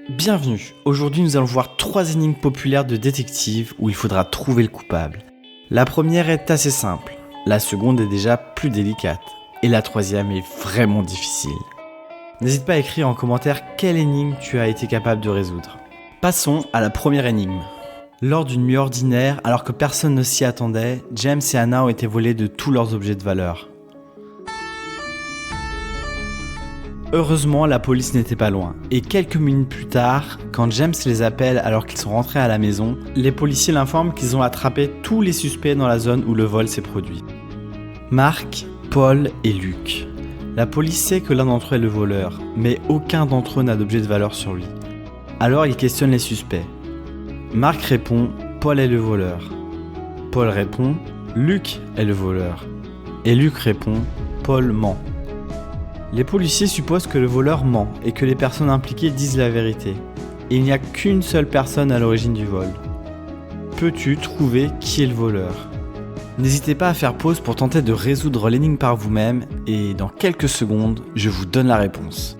Bienvenue, aujourd'hui nous allons voir 3 énigmes populaires de détective où il faudra trouver le coupable. La première est assez simple, la seconde est déjà plus délicate, et la troisième est vraiment difficile. N'hésite pas à écrire en commentaire quelle énigme tu as été capable de résoudre. Passons à la première énigme. Lors d'une nuit ordinaire, alors que personne ne s'y attendait, James et Anna ont été volés de tous leurs objets de valeur. Heureusement, la police n'était pas loin, et quelques minutes plus tard, quand James les appelle alors qu'ils sont rentrés à la maison, les policiers l'informent qu'ils ont attrapé tous les suspects dans la zone où le vol s'est produit. Mark, Paul et Luke. La police sait que l'un d'entre eux est le voleur, mais aucun d'entre eux n'a d'objet de valeur sur lui. Alors ils questionnent les suspects. Mark répond « Paul est le voleur ». Paul répond « Luke est le voleur ». Et Luke répond « Paul ment ». Les policiers supposent que le voleur ment et que les personnes impliquées disent la vérité. Et il n'y a qu'une seule personne à l'origine du vol. Peux-tu trouver qui est le voleur ? N'hésitez pas à faire pause pour tenter de résoudre l'énigme par vous-même et dans quelques secondes, je vous donne la réponse.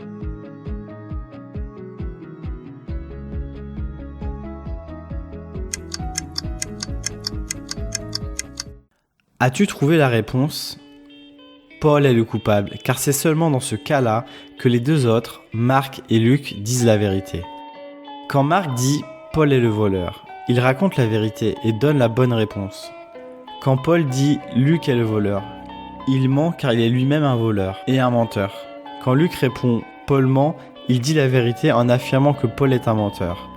As-tu trouvé la réponse ? Paul est le coupable, car c'est seulement dans ce cas-là que les deux autres, Mark et Luke, disent la vérité. Quand Mark dit « Paul est le voleur », il raconte la vérité et donne la bonne réponse. Quand Paul dit « Luke est le voleur », il ment car il est lui-même un voleur et un menteur. Quand Luke répond « Paul ment », il dit la vérité en affirmant que Paul est un menteur.